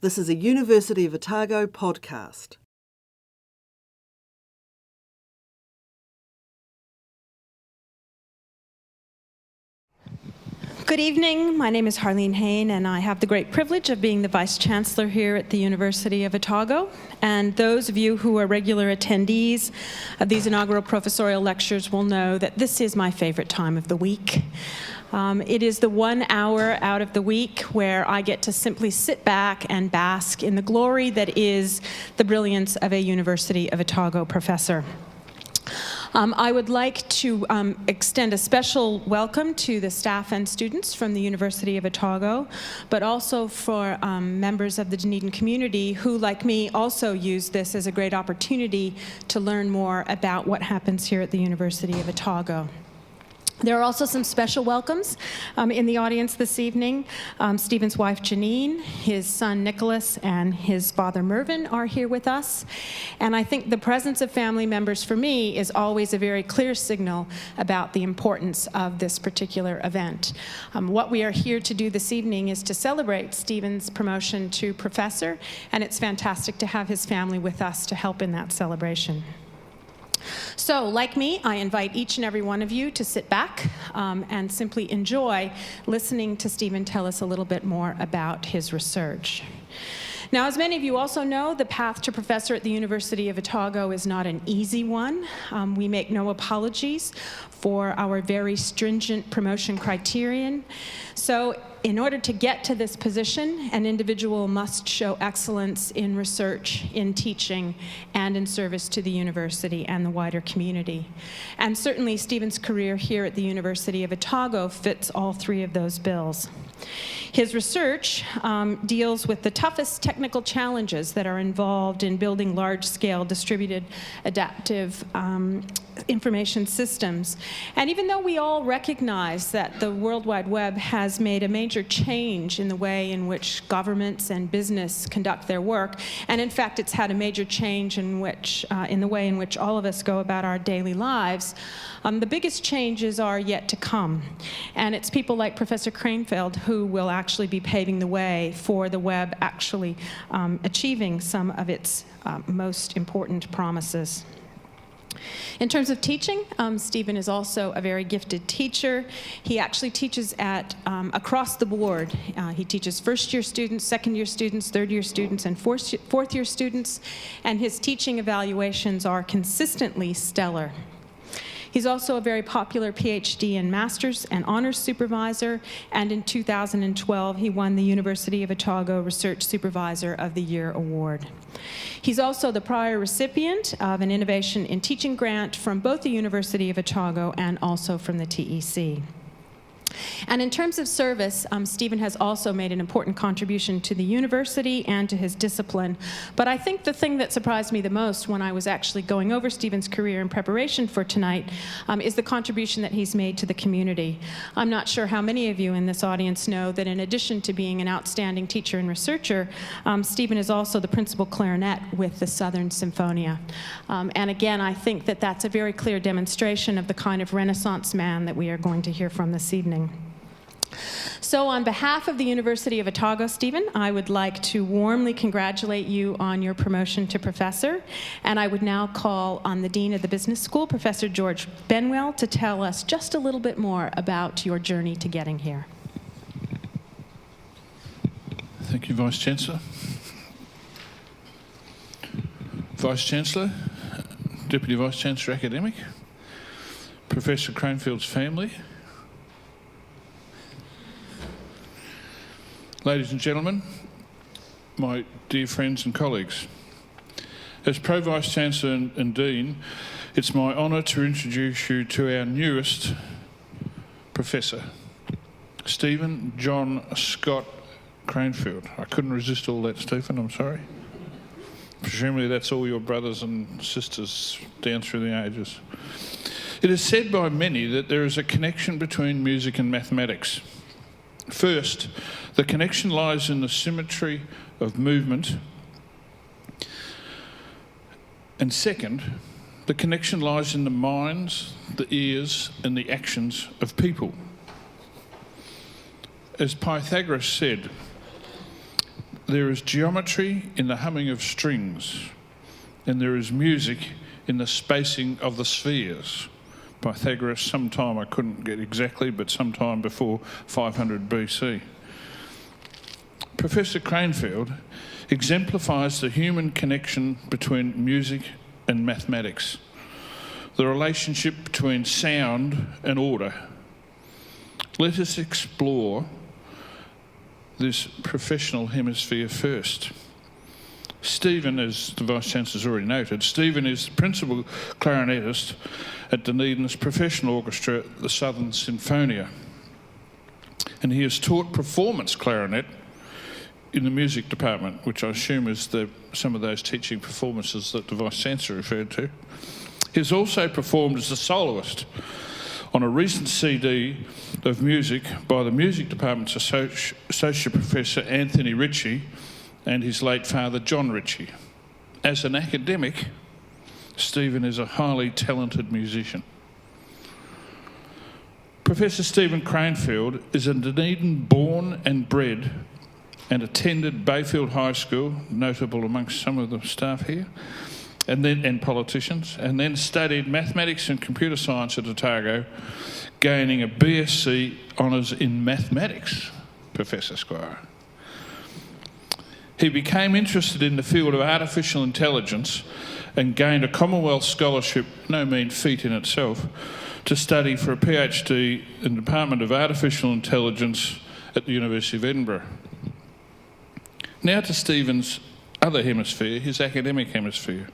This is a University of Otago podcast. Good evening. My name is Harleen Hain, and I have the great privilege of being the Vice Chancellor here at the University of Otago. And those of you who are regular attendees of these inaugural professorial lectures will know that this is my favorite time of the week. It is the 1 hour out of the week where I get to simply sit back and bask in the glory that is the brilliance of a University of Otago professor. I would like to extend a special welcome to the staff and students from the University of Otago, but also for members of the Dunedin community who, like me, also use this as a great opportunity to learn more about what happens here at the University of Otago. There are also some special welcomes in the audience this evening. Stephen's wife, Janine, his son, Nicholas, and his father, Mervyn, are here with us. And I think the presence of family members for me is always a very clear signal about the importance of this particular event. What we are here to do this evening is to celebrate Stephen's promotion to professor, and it's fantastic to have his family with us to help in that celebration. So, like me, I invite each and every one of you to sit back and simply enjoy listening to Stephen tell us a little bit more about his research. Now, as many of you also know, the path to professor at the University of Otago is not an easy one. We make no apologies for our very stringent promotion criterion. So, in order to get to this position, an individual must show excellence in research, in teaching, and in service to the university and the wider community. And certainly, Stephen's career here at the University of Otago fits all three of those bills. His research deals with the toughest technical challenges that are involved in building large-scale distributed adaptive information systems. And even though we all recognize that the World Wide Web has made a major change in the way in which governments and business conduct their work, and in fact it's had a major change in the way in which all of us go about our daily lives, the biggest changes are yet to come. And it's people like Professor Cranefield who will actually be paving the way for the web actually achieving some of its most important promises. In terms of teaching, Stephen is also a very gifted teacher. He actually teaches at across the board. He teaches first-year students, second-year students, third-year students, and fourth-year students, and his teaching evaluations are consistently stellar. He's also a very popular PhD and master's and honors supervisor, and in 2012 he won the University of Otago Research Supervisor of the Year award. He's also the prior recipient of an Innovation in Teaching grant from both the University of Otago and also from the TEC. And in terms of service, Stephen has also made an important contribution to the university and to his discipline. But I think the thing that surprised me the most when I was actually going over Stephen's career in preparation for tonight is the contribution that he's made to the community. I'm not sure how many of you in this audience know that in addition to being an outstanding teacher and researcher, Stephen is also the principal clarinet with the Southern Symphonia. And again, I think that that's a very clear demonstration of the kind of Renaissance man that we are going to hear from this evening. So on behalf of the University of Otago, Stephen, I would like to warmly congratulate you on your promotion to professor, and I would now call on the Dean of the Business School, Professor George Benwell, to tell us just a little bit more about your journey to getting here. Thank you, Vice Chancellor. Vice Chancellor, Deputy Vice Chancellor Academic, Professor Cranefield's family, ladies and gentlemen, my dear friends and colleagues, as Pro-Vice Chancellor and Dean, it's my honour to introduce you to our newest Professor, Stephen John Scott Cranefield. I couldn't resist all that, Stephen, I'm sorry. Presumably that's all your brothers and sisters down through the ages. It is said by many that there is a connection between music and mathematics. First, the connection lies in the symmetry of movement. And second, the connection lies in the minds, the ears, and the actions of people. As Pythagoras said, there is geometry in the humming of strings, and there is music in the spacing of the spheres. Pythagoras, sometime I couldn't get exactly, but sometime before 500 BC. Professor Cranefield exemplifies the human connection between music and mathematics, the relationship between sound and order. Let us explore this professional hemisphere first. Stephen, as the Vice-Chancellor's already noted, Stephen is the principal clarinetist at Dunedin's professional orchestra, the Southern Sinfonia. And he has taught performance clarinet in the music department, which I assume is some of those teaching performances that the Vice-Chancellor referred to. He has also performed as a soloist on a recent CD of music by the music department's Associate Professor Anthony Ritchie and his late father John Ritchie. As an academic, Stephen is a highly talented musician. Professor Stephen Cranefield is a Dunedin born and bred and attended Bayfield High School, notable amongst some of the staff here, and politicians, and then studied mathematics and computer science at Otago, gaining a BSc honours in mathematics, Professor Squire. He became interested in the field of artificial intelligence and gained a Commonwealth scholarship, no mean feat in itself, to study for a PhD in the Department of Artificial Intelligence at the University of Edinburgh. Now to Stephen's other hemisphere, his academic hemisphere.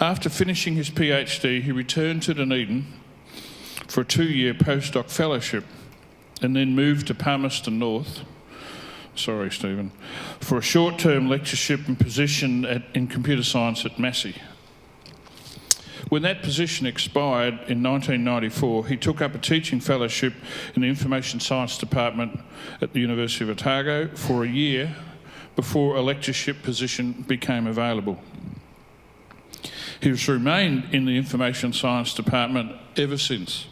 After finishing his PhD, he returned to Dunedin for a 2-year postdoc fellowship and then moved to Palmerston North, sorry Stephen, for a short-term lectureship and position in computer science at Massey. When that position expired in 1994, he took up a teaching fellowship in the Information Science Department at the University of Otago for a year before a lectureship position became available. He has remained in the Information Science Department ever since.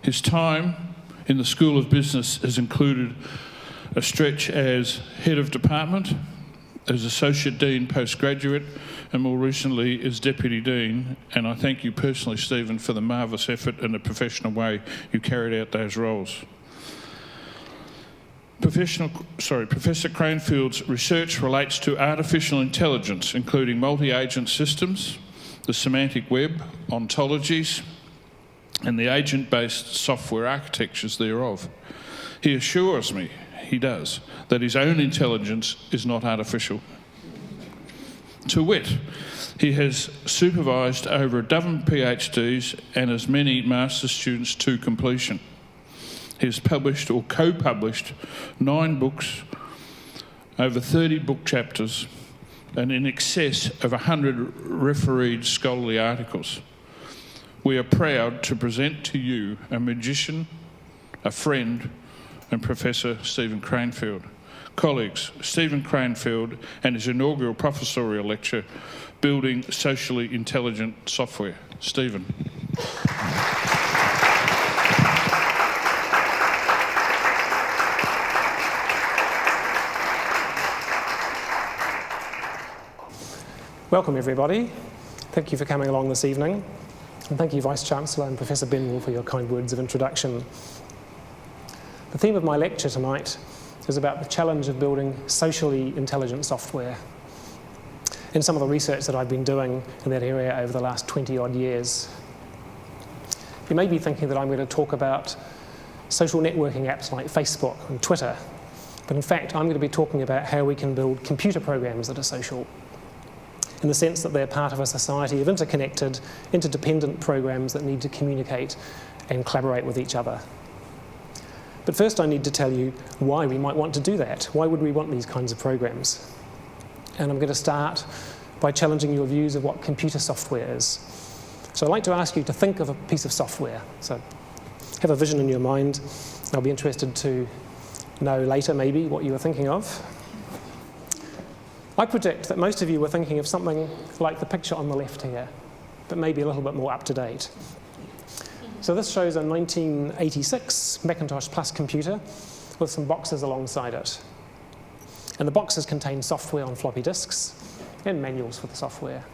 His time in the School of Business has included a stretch as Head of Department, as Associate Dean Postgraduate, and more recently as Deputy Dean, and I thank you personally, Stephen, for the marvellous effort and the professional way you carried out those roles. Professor Cranefield's research relates to artificial intelligence, including multi-agent systems, the semantic web, ontologies, and the agent-based software architectures thereof. He assures me, he does, that his own intelligence is not artificial. To wit, he has supervised over 12 PhDs and as many master's students to completion. He has published or co-published 9 books, over 30 book chapters, and in excess of 100 refereed scholarly articles. We are proud to present to you a magician, a friend, and Professor Stephen Cranefield. Colleagues, Stephen Cranefield and his inaugural professorial lecture, Building Socially Intelligent Software. Stephen. Welcome everybody. Thank you for coming along this evening. And thank you Vice-Chancellor and Professor Benwell for your kind words of introduction. The theme of my lecture tonight is about the challenge of building socially intelligent software. In some of the research that I've been doing in that area over the last 20-odd years. You may be thinking that I'm going to talk about social networking apps like Facebook and Twitter, but in fact I'm going to be talking about how we can build computer programs that are social, in the sense that they're part of a society of interconnected, interdependent programs that need to communicate and collaborate with each other. But first I need to tell you why we might want to do that. Why would we want these kinds of programs? And I'm going to start by challenging your views of what computer software is. So I'd like to ask you to think of a piece of software. So have a vision in your mind. I'll be interested to know later maybe what you were thinking of. I predict that most of you were thinking of something like the picture on the left here, but maybe a little bit more up to date. So this shows a 1986 Macintosh Plus computer with some boxes alongside it. And the boxes contain software on floppy disks and manuals for the software.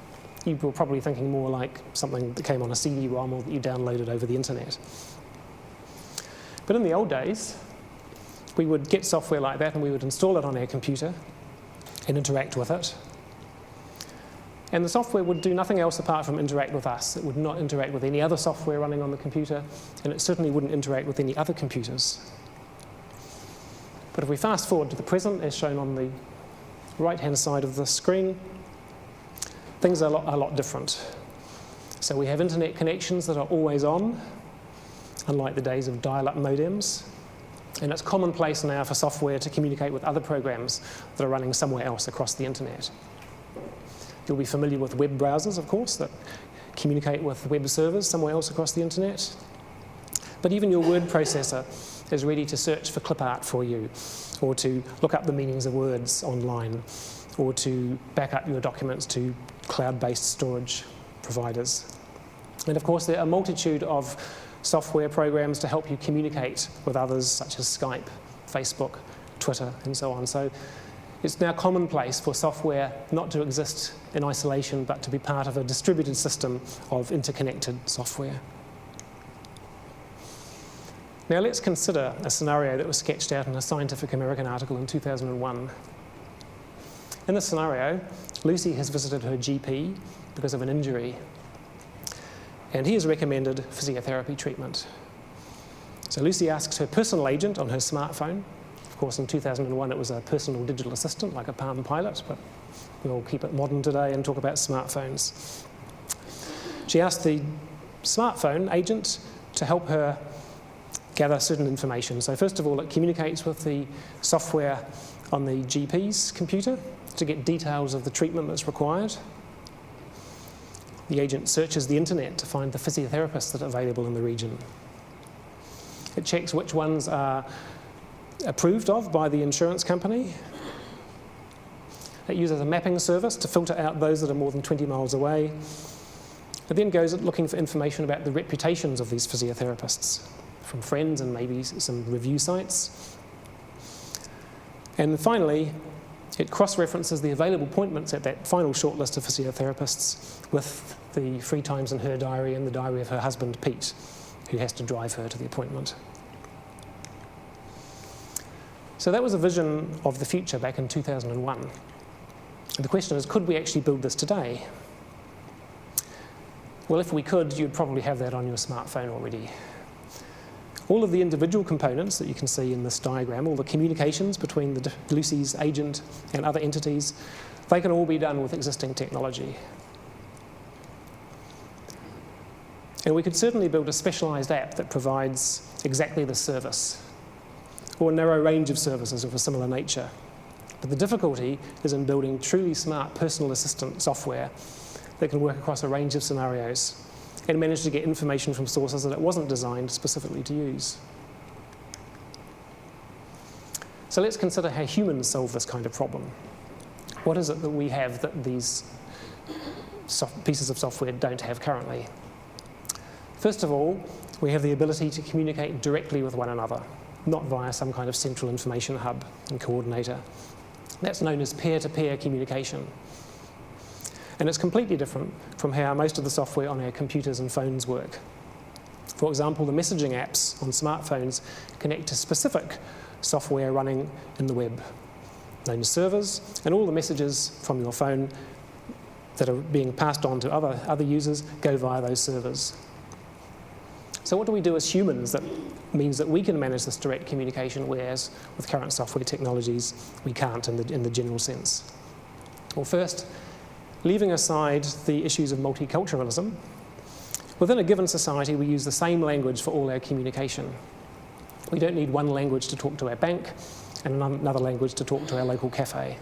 You were probably thinking more like something that came on a CD-ROM or that you downloaded over the internet. But in the old days, we would get software like that and we would install it on our computer and interact with it. And the software would do nothing else apart from interact with us. It would not interact with any other software running on the computer, and it certainly wouldn't interact with any other computers. But if we fast forward to the present, as shown on the right-hand side of the screen, things are a lot different. So we have internet connections that are always on, unlike the days of dial-up modems. And it's commonplace now for software to communicate with other programs that are running somewhere else across the internet. You'll be familiar with web browsers, of course, that communicate with web servers somewhere else across the internet. But even your word processor is ready to search for clip art for you, or to look up the meanings of words online, or to back up your documents to cloud-based storage providers. And of course, there are a multitude of software programs to help you communicate with others, such as Skype, Facebook, Twitter, and so on. So it's now commonplace for software not to exist in isolation, but to be part of a distributed system of interconnected software. Now let's consider a scenario that was sketched out in a Scientific American article in 2001. In this scenario, Lucy has visited her GP because of an injury, and he has recommended physiotherapy treatment. So Lucy asks her personal agent on her smartphone. Of course, in 2001, it was a personal digital assistant, like a Palm Pilot, but we'll keep it modern today and talk about smartphones. She asked the smartphone agent to help her gather certain information. So first of all, it communicates with the software on the GP's computer to get details of the treatment that's required. The agent searches the internet to find the physiotherapists that are available in the region. It checks which ones are approved of by the insurance company. It uses a mapping service to filter out those that are more than 20 miles away. It then goes looking for information about the reputations of these physiotherapists from friends and maybe some review sites. And finally, it cross-references the available appointments at that final short list of physiotherapists with the free times in her diary and the diary of her husband, Pete, who has to drive her to the appointment. So that was a vision of the future back in 2001. And the question is, could we actually build this today? Well, if we could, you'd probably have that on your smartphone already. All of the individual components that you can see in this diagram, all the communications between Lucy's agent and other entities, they can all be done with existing technology. And we could certainly build a specialized app that provides exactly this service, or a narrow range of services of a similar nature. But the difficulty is in building truly smart personal assistant software that can work across a range of scenarios and manage to get information from sources that it wasn't designed specifically to use. So let's consider how humans solve this kind of problem. What is it that we have that these pieces of software don't have currently? First of all, we have the ability to communicate directly with one another, not via some kind of central information hub and coordinator. That's known as peer-to-peer communication. And it's completely different from how most of the software on our computers and phones work. For example, the messaging apps on smartphones connect to specific software running in the web, known as servers, and all the messages from your phone that are being passed on to other users go via those servers. So what do we do as humans that means that we can manage this direct communication, whereas with current software technologies we can't in the general sense? Well, first, leaving aside the issues of multiculturalism, within a given society we use the same language for all our communication. We don't need one language to talk to our bank and another language to talk to our local cafe.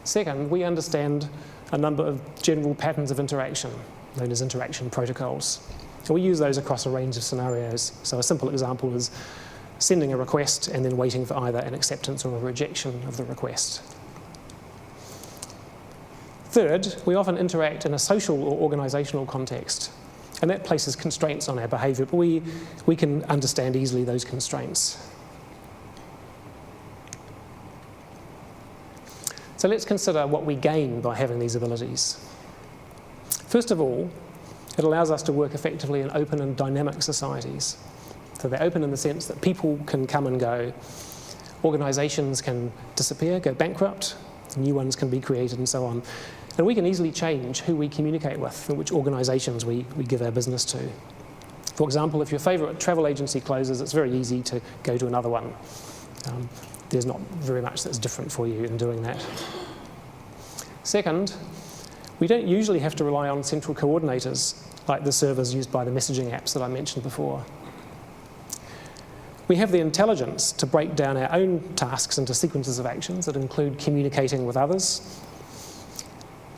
Second, we understand a number of general patterns of interaction, known as interaction protocols. And we use those across a range of scenarios. So a simple example is sending a request and then waiting for either an acceptance or a rejection of the request. Third, we often interact in a social or organisational context, and that places constraints on our behaviour, but we can understand easily those constraints. So let's consider what we gain by having these abilities. First of all, it allows us to work effectively in open and dynamic societies. So they're open in the sense that people can come and go, organisations can disappear, go bankrupt, new ones can be created and so on. And we can easily change who we communicate with and which organisations we give our business to. For example, if your favourite travel agency closes, it's very easy to go to another one. There's not very much that's different for you in doing that. Second, we don't usually have to rely on central coordinators like the servers used by the messaging apps that I mentioned before. We have the intelligence to break down our own tasks into sequences of actions that include communicating with others,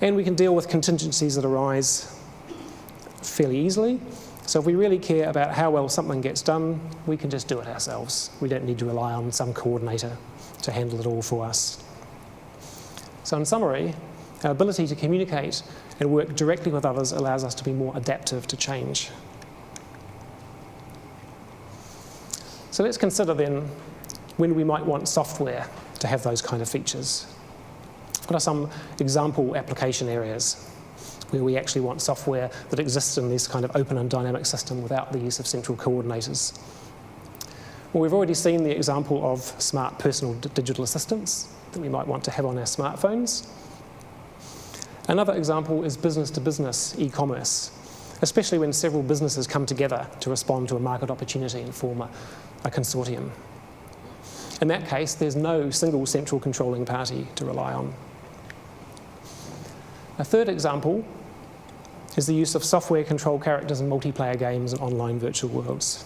and we can deal with contingencies that arise fairly easily. So if we really care about how well something gets done, we can just do it ourselves. We don't need to rely on some coordinator to handle it all for us. So in summary, our ability to communicate and work directly with others allows us to be more adaptive to change. So let's consider then when we might want software to have those kind of features. What are some example application areas where we actually want software that exists in this kind of open and dynamic system without the use of central coordinators? Well, we've already seen the example of smart personal digital assistants that we might want to have on our smartphones. Another example is business-to-business e-commerce, especially when several businesses come together to respond to a market opportunity and form a consortium. In that case, there's no single central controlling party to rely on. A third example is the use of software control characters in multiplayer games and online virtual worlds.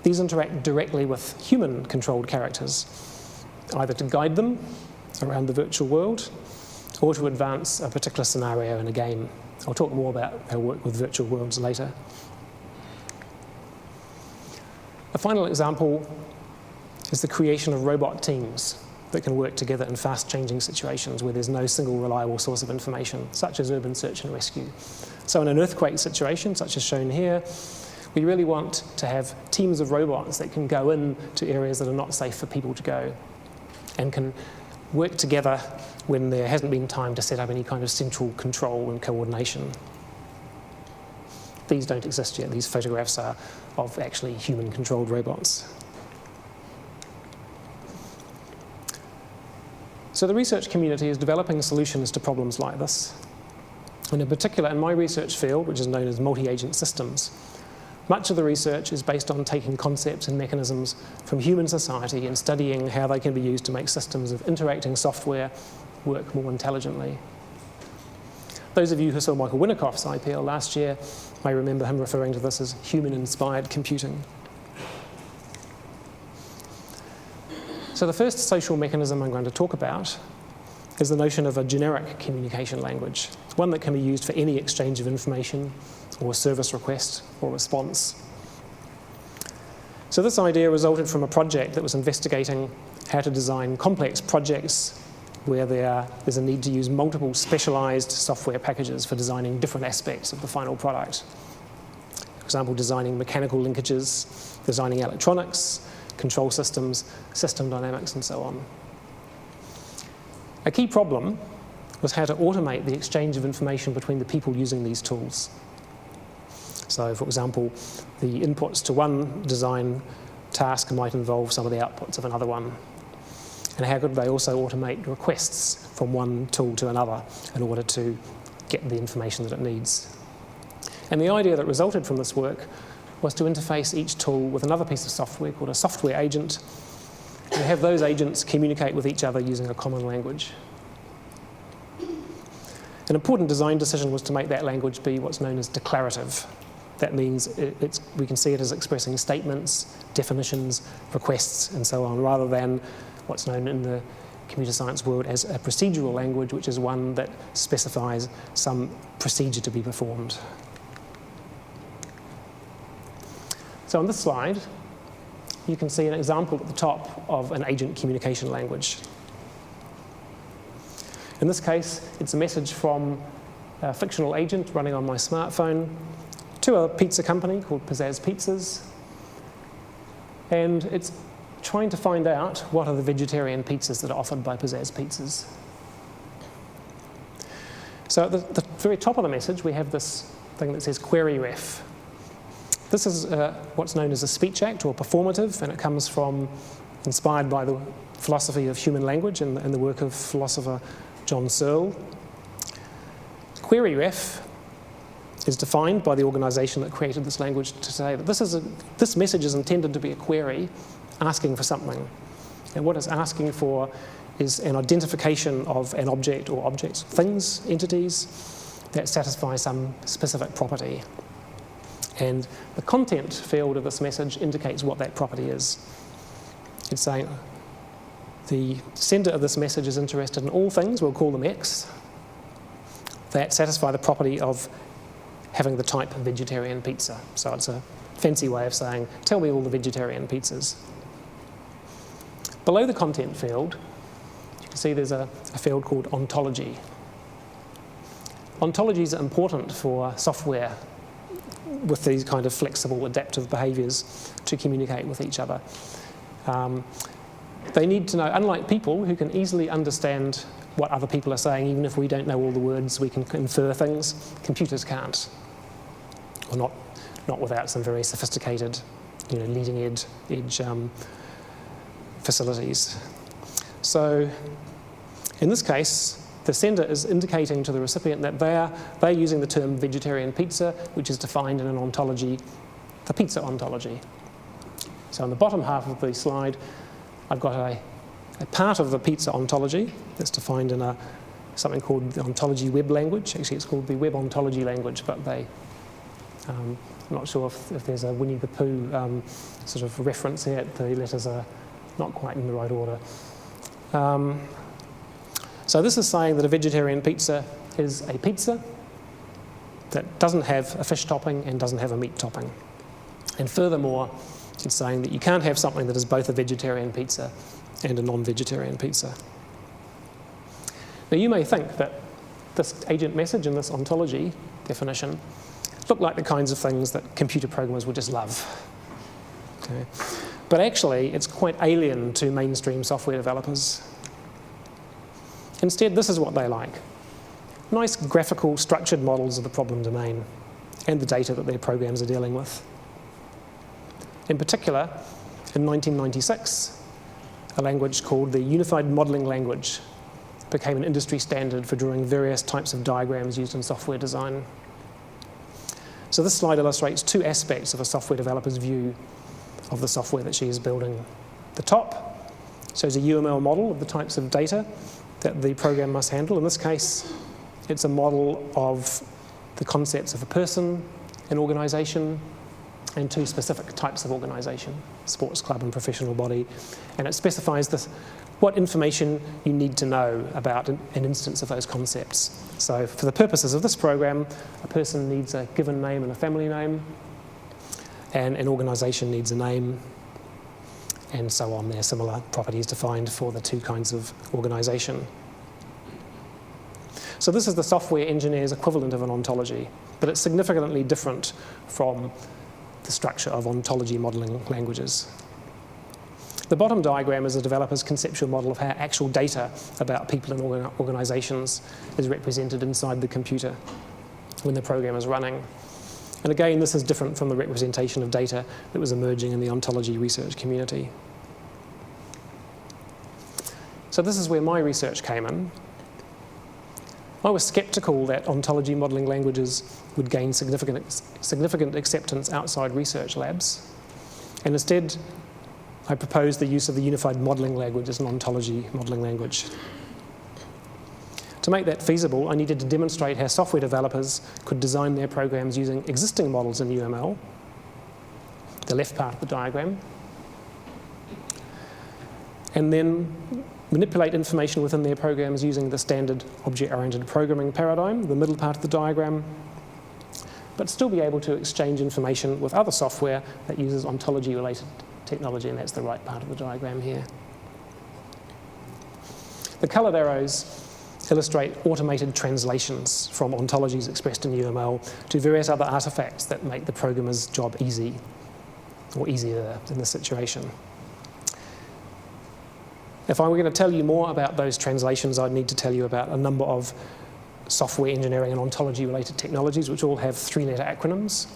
These interact directly with human-controlled characters, either to guide them around the virtual world or to advance a particular scenario in a game. I'll talk more about our work with virtual worlds later. A final example is the creation of robot teams that can work together in fast-changing situations where there's no single reliable source of information, such as urban search and rescue. So in an earthquake situation, such as shown here, we really want to have teams of robots that can go into areas that are not safe for people to go and can work together when there hasn't been time to set up any kind of central control and coordination. These don't exist yet. These photographs are of actually human-controlled robots. So the research community is developing solutions to problems like this. And in particular, in my research field, which is known as Multiagent Systems, much of the research is based on taking concepts and mechanisms from human society and studying how they can be used to make systems of interacting software work more intelligently. Those of you who saw Michael Winnickoff's IPL last year may remember him referring to this as human-inspired computing. So the first social mechanism I'm going to talk about is the notion of a generic communication language, one that can be used for any exchange of information or service request or response. So this idea resulted from a project that was investigating how to design complex projects where there's a need to use multiple specialised software packages for designing different aspects of the final product. For example, designing mechanical linkages, designing electronics, control systems, system dynamics, and so on. A key problem was how to automate the exchange of information between the people using these tools. So, for example, the inputs to one design task might involve some of the outputs of another one. And how could they also automate requests from one tool to another in order to get the information that it needs? And the idea that resulted from this work was to interface each tool with another piece of software called a software agent, and have those agents communicate with each other using a common language. An important design decision was to make that language be what's known as declarative. That means we can see it as expressing statements, definitions, requests, and so on, rather than what's known in the computer science world as a procedural language, which is one that specifies some procedure to be performed. So on this slide, you can see an example at the top of an agent communication language. In this case, it's a message from a fictional agent running on my smartphone to a pizza company called Pizzazz Pizzas. And it's trying to find out what are the vegetarian pizzas that are offered by Pizzazz Pizzas. So at the very top of the message, we have this thing that says query ref. This is what's known as a speech act or performative, and it comes from, inspired by the philosophy of human language and the work of philosopher John Searle. Query ref is defined by the organisation that created this language to say that this message is intended to be a query asking for something. And what it's asking for is an identification of an object or objects, things, entities that satisfy some specific property. And the content field of this message indicates what that property is. It's saying the sender of this message is interested in all things, we'll call them X, that satisfy the property of having the type vegetarian pizza. So it's a fancy way of saying, tell me all the vegetarian pizzas. Below the content field, you can see there's a field called ontology. Ontologies are important for software with these kind of flexible, adaptive behaviours to communicate with each other. They need to know, unlike people who can easily understand what other people are saying, even if we don't know all the words, we can infer things, computers can't. Or not without some very sophisticated, leading edge facilities. So in this case, the sender is indicating to the recipient that they're using the term vegetarian pizza, which is defined in an ontology, the pizza ontology. So on the bottom half of the slide, I've got a part of the pizza ontology that's defined in something called the ontology web language. Actually, it's called the web ontology language, but I'm not sure if there's a Winnie the Pooh sort of reference here. The letters are not quite in the right order. So this is saying that a vegetarian pizza is a pizza that doesn't have a fish topping and doesn't have a meat topping. And furthermore, it's saying that you can't have something that is both a vegetarian pizza and a non-vegetarian pizza. Now you may think that this agent message and this ontology definition look like the kinds of things that computer programmers would just love. Okay. But actually, it's quite alien to mainstream software developers. Instead, this is what they like. Nice graphical, structured models of the problem domain and the data that their programs are dealing with. In particular, in 1996, a language called the Unified Modeling Language became an industry standard for drawing various types of diagrams used in software design. So this slide illustrates two aspects of a software developer's view of the software that she is building. The top shows a UML model of the types of data that the program must handle. In this case, it's a model of the concepts of a person, an organisation, and two specific types of organisation, sports club and professional body. And it specifies what information you need to know about an instance of those concepts. So for the purposes of this program, a person needs a given name and a family name, and an organisation needs a name, and so on. There are similar properties defined for the two kinds of organisation. So this is the software engineer's equivalent of an ontology, but it's significantly different from the structure of ontology modelling languages. The bottom diagram is a developer's conceptual model of how actual data about people and organisations is represented inside the computer when the program is running. And again, this is different from the representation of data that was emerging in the ontology research community. So this is where my research came in. I was sceptical that ontology modelling languages would gain significant acceptance outside research labs, and instead I proposed the use of the unified modelling language as an ontology modelling language. To make that feasible, I needed to demonstrate how software developers could design their programs using existing models in UML, the left part of the diagram, and then manipulate information within their programs using the standard object-oriented programming paradigm, the middle part of the diagram, but still be able to exchange information with other software that uses ontology-related technology, and that's the right part of the diagram here. The coloured arrows illustrate automated translations from ontologies expressed in UML to various other artefacts that make the programmer's job easy, or easier in this situation. If I were going to tell you more about those translations, I'd need to tell you about a number of software engineering and ontology-related technologies, which all have three-letter acronyms,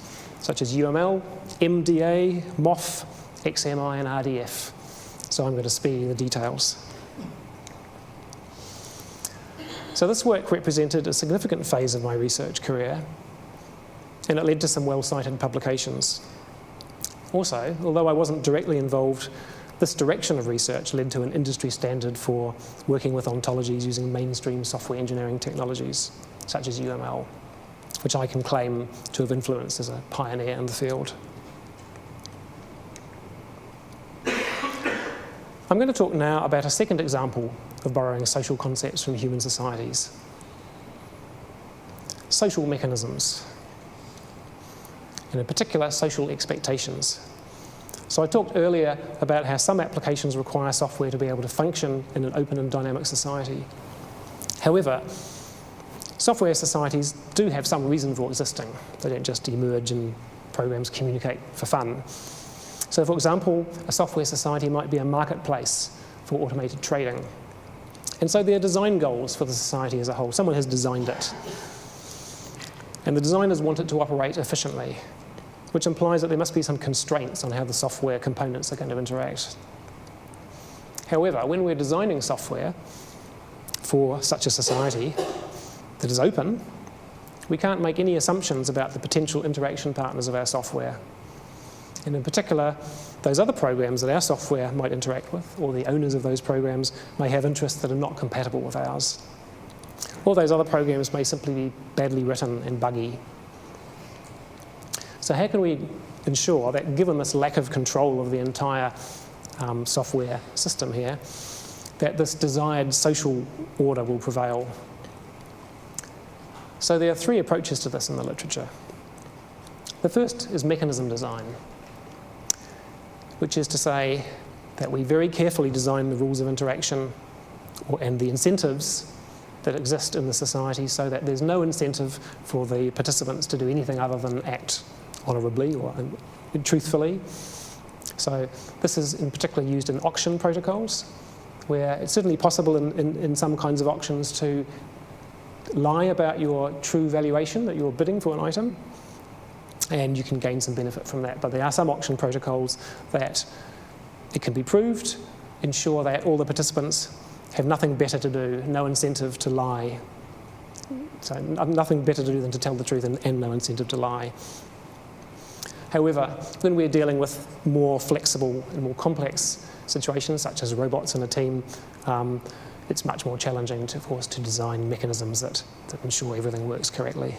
such as UML, MDA, MOF, XMI, and RDF. So I'm going to spare you the details. So this work represented a significant phase of my research career, and it led to some well-cited publications. Also, although I wasn't directly involved, this direction of research led to an industry standard for working with ontologies using mainstream software engineering technologies, such as UML, which I can claim to have influenced as a pioneer in the field. I'm going to talk now about a second example of borrowing social concepts from human societies. Social mechanisms, and in particular, social expectations. So I talked earlier about how some applications require software to be able to function in an open and dynamic society. However, software societies do have some reason for existing. They don't just emerge and programs communicate for fun. So for example, a software society might be a marketplace for automated trading. And so there are design goals for the society as a whole. Someone has designed it. And the designers want it to operate efficiently, which implies that there must be some constraints on how the software components are going to interact. However, when we're designing software for such a society that is open, we can't make any assumptions about the potential interaction partners of our software. And in particular, those other programs that our software might interact with, or the owners of those programs, may have interests that are not compatible with ours. Or those other programs may simply be badly written and buggy. So how can we ensure that, given this lack of control of the entire software system here, that this desired social order will prevail? So there are three approaches to this in the literature. The first is mechanism design, which is to say that we very carefully design the rules of interaction and the incentives that exist in the society so that there's no incentive for the participants to do anything other than act honourably or truthfully. So this is in particular used in auction protocols, where it's certainly possible in some kinds of auctions to lie about your true valuation that you're bidding for an item, and you can gain some benefit from that. But there are some auction protocols that it can be proved, ensure that all the participants have nothing better to do, no incentive to lie. So nothing better to do than to tell the truth and no incentive to lie. However, when we're dealing with more flexible and more complex situations, such as robots in a team, it's much more challenging, of course, to design mechanisms that ensure everything works correctly.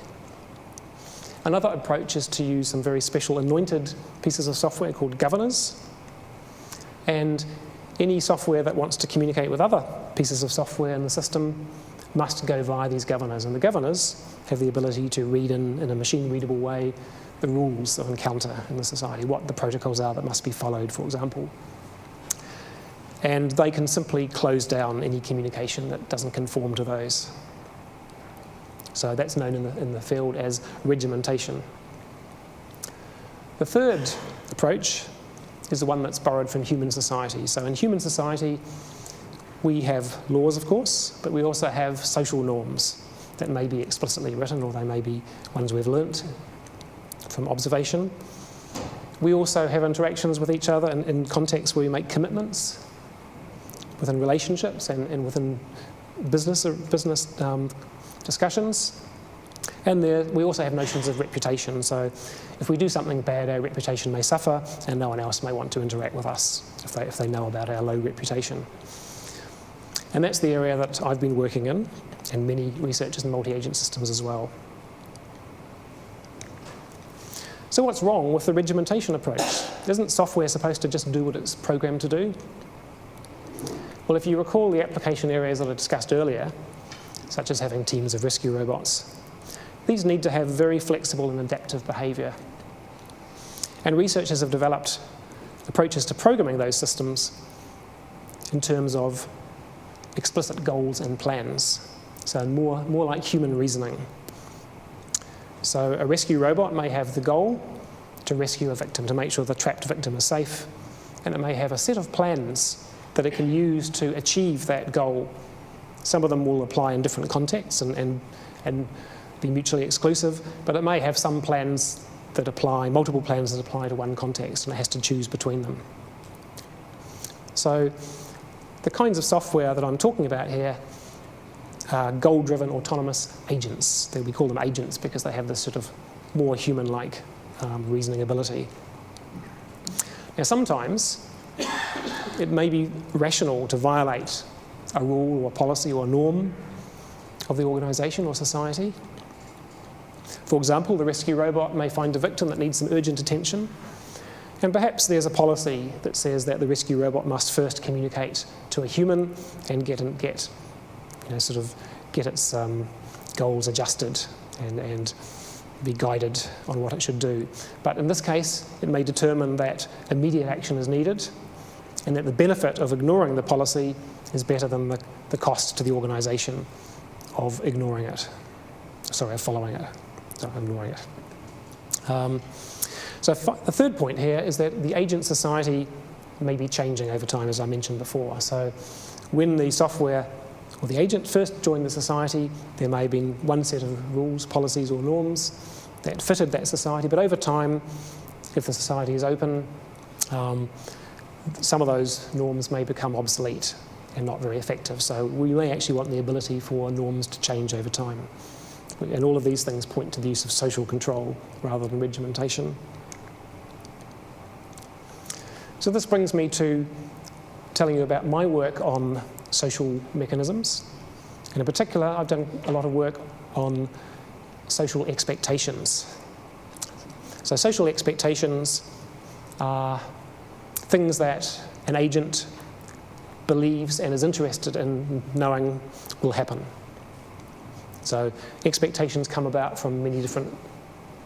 Another approach is to use some very special anointed pieces of software called governors. And any software that wants to communicate with other pieces of software in the system must go via these governors. And the governors have the ability to read in a machine-readable way the rules of encounter in the society, what the protocols are that must be followed, for example. And they can simply close down any communication that doesn't conform to those. So that's known in the field as regimentation. The third approach is the one that's borrowed from human society. So in human society, we have laws, of course, but we also have social norms that may be explicitly written, or they may be ones we've learnt from observation. We also have interactions with each other in contexts where we make commitments within relationships and within business discussions. And we also have notions of reputation. So if we do something bad, our reputation may suffer, and no one else may want to interact with us if they know about our low reputation. And that's the area that I've been working in, and many researchers in multi-agent systems as well. So what's wrong with the regimentation approach? Isn't software supposed to just do what it's programmed to do? Well, if you recall the application areas that I discussed earlier, such as having teams of rescue robots, these need to have very flexible and adaptive behaviour. And researchers have developed approaches to programming those systems in terms of explicit goals and plans, so more like human reasoning. So a rescue robot may have the goal to rescue a victim, to make sure the trapped victim is safe, and it may have a set of plans that it can use to achieve that goal Some of them will apply in different contexts and be mutually exclusive, but it may have some plans that apply, multiple plans that apply to one context, and it has to choose between them. So the kinds of software that I'm talking about here are goal-driven autonomous agents. We call them agents because they have this sort of more human-like reasoning ability. Now sometimes it may be rational to violate a rule or policy or norm of the organisation or society. For example, the rescue robot may find a victim that needs some urgent attention, and perhaps there's a policy that says that the rescue robot must first communicate to a human and get its goals adjusted and be guided on what it should do. But in this case, it may determine that immediate action is needed and that the benefit of ignoring the policy is better than the cost to the organisation of ignoring it. Sorry, of following it. Ignoring it. So the third point here is that the agent society may be changing over time, as I mentioned before. So when the software or the agent first joined the society, there may have been one set of rules, policies or norms that fitted that society, but over time, if the society is open, some of those norms may become obsolete and not very effective. So we may actually want the ability for norms to change over time. And all of these things point to the use of social control rather than regimentation. So this brings me to telling you about my work on social mechanisms. And in particular, I've done a lot of work on social expectations. So social expectations are things that an agent believes and is interested in knowing will happen. So expectations come about from many different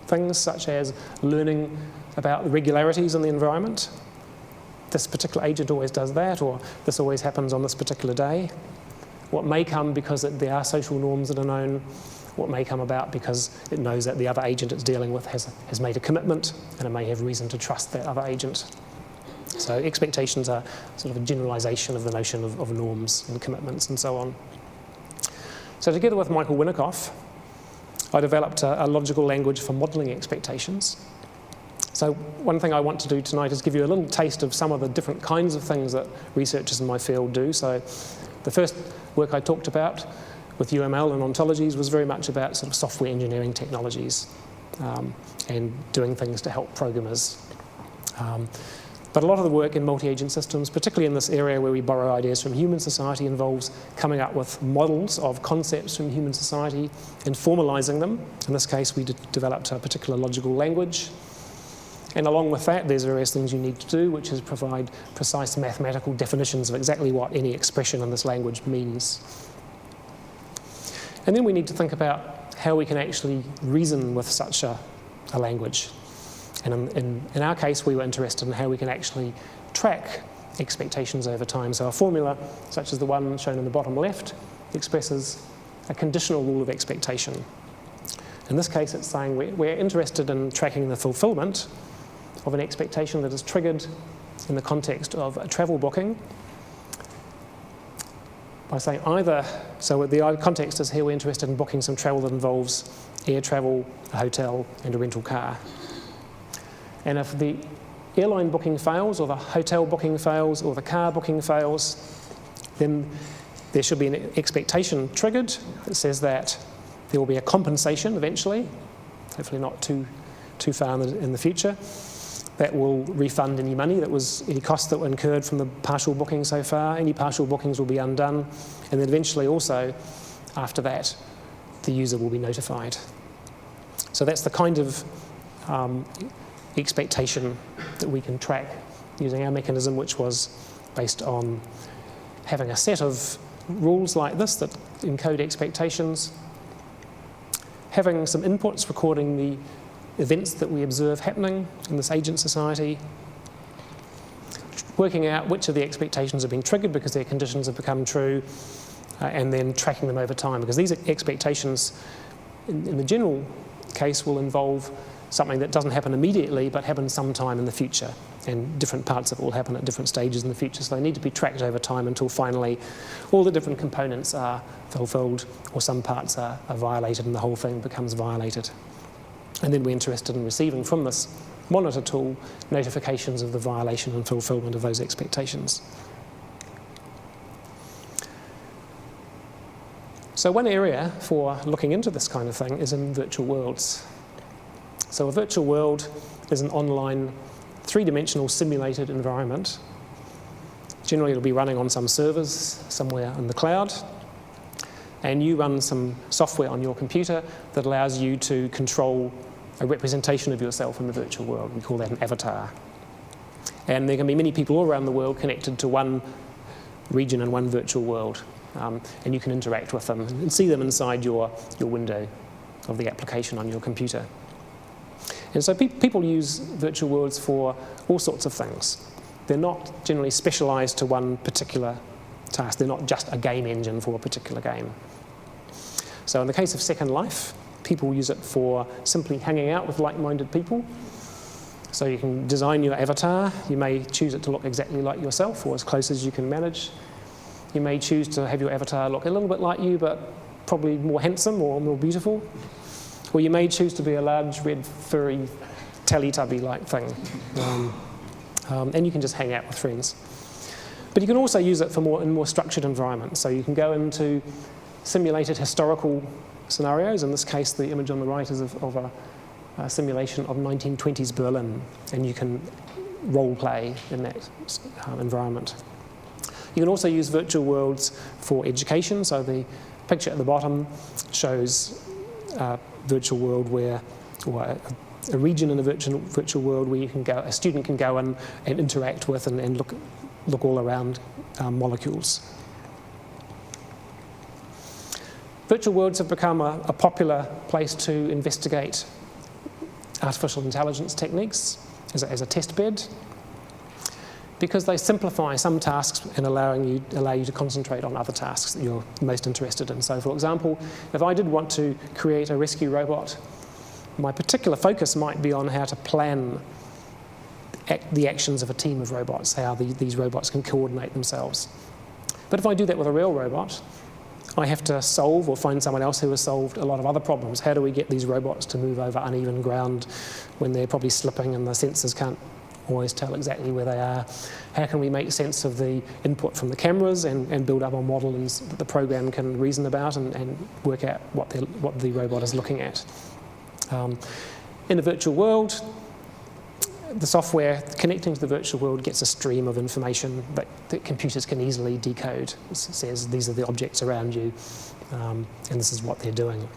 things, such as learning about the regularities in the environment. This particular agent always does that, or this always happens on this particular day. What may come because there are social norms that are known, what may come about because it knows that the other agent it's dealing with has made a commitment, and it may have reason to trust that other agent. So expectations are sort of a generalisation of the notion of norms and commitments and so on. So together with Michael Winikoff, I developed a logical language for modelling expectations. So one thing I want to do tonight is give you a little taste of some of the different kinds of things that researchers in my field do. So the first work I talked about with UML and ontologies was very much about sort of software engineering technologies and doing things to help programmers. But a lot of the work in multi-agent systems, particularly in this area where we borrow ideas from human society, involves coming up with models of concepts from human society and formalising them. In this case, we developed a particular logical language. And along with that, there's various things you need to do, which is provide precise mathematical definitions of exactly what any expression in this language means. And then we need to think about how we can actually reason with such a language. And in our case, we were interested in how we can actually track expectations over time. So a formula, such as the one shown in the bottom left, expresses a conditional rule of expectation. In this case, it's saying we're interested in tracking the fulfillment of an expectation that is triggered in the context of a travel booking by saying either, so the context is here we're interested in booking some travel that involves air travel, a hotel, and a rental car. And if the airline booking fails, or the hotel booking fails, or the car booking fails, then there should be an expectation triggered that says that there will be a compensation eventually, hopefully not too far in the future, that will refund any money any costs that were incurred from the partial booking so far. Any partial bookings will be undone, and then eventually also, after that, the user will be notified. So that's the kind of expectation that we can track using our mechanism, which was based on having a set of rules like this that encode expectations, having some inputs recording the events that we observe happening in this agent society, working out which of the expectations have been triggered because their conditions have become true, and then tracking them over time, because these expectations in the general case will involve something that doesn't happen immediately but happens sometime in the future, and different parts of it will happen at different stages in the future, so they need to be tracked over time until finally all the different components are fulfilled, or some parts are violated and the whole thing becomes violated. And then we're interested in receiving from this monitor tool notifications of the violation and fulfillment of those expectations. So one area for looking into this kind of thing is in virtual worlds. So a virtual world is an online three-dimensional simulated environment. Generally it'll be running on some servers somewhere in the cloud, and you run some software on your computer that allows you to control a representation of yourself in the virtual world. We call that an avatar. And there can be many people all around the world connected to one region and one virtual world. And you can interact with them and see them inside your window of the application on your computer. And so people use virtual worlds for all sorts of things. They're not generally specialised to one particular task. They're not just a game engine for a particular game. So in the case of Second Life, people use it for simply hanging out with like-minded people. So you can design your avatar. You may choose it to look exactly like yourself, or as close as you can manage. You may choose to have your avatar look a little bit like you, but probably more handsome or more beautiful. Or you may choose to be a large, red, furry, Teletubby-like thing. And you can just hang out with friends. But you can also use it for in more structured environments. So you can go into simulated historical scenarios. In this case, the image on the right is of a simulation of 1920s Berlin, and you can role play in that environment. You can also use virtual worlds for education. So the picture at the bottom shows a virtual world where, or a region in a virtual world where you can go, a student can go in and interact with and look all around molecules. Virtual worlds have become a popular place to investigate artificial intelligence techniques as a test bed, because they simplify some tasks and allow you to concentrate on other tasks that you're most interested in. So for example, if I did want to create a rescue robot, my particular focus might be on how to plan the actions of a team of robots, how these robots can coordinate themselves. But if I do that with a real robot, I have to solve or find someone else who has solved a lot of other problems. How do we get these robots to move over uneven ground when they're probably slipping and the sensors can't always tell exactly where they are? How can we make sense of the input from the cameras and build up a model that the program can reason about and work out what the robot is looking at? In a virtual world, the software connecting to the virtual world gets a stream of information that computers can easily decode. It says these are the objects around you, and this is what they're doing.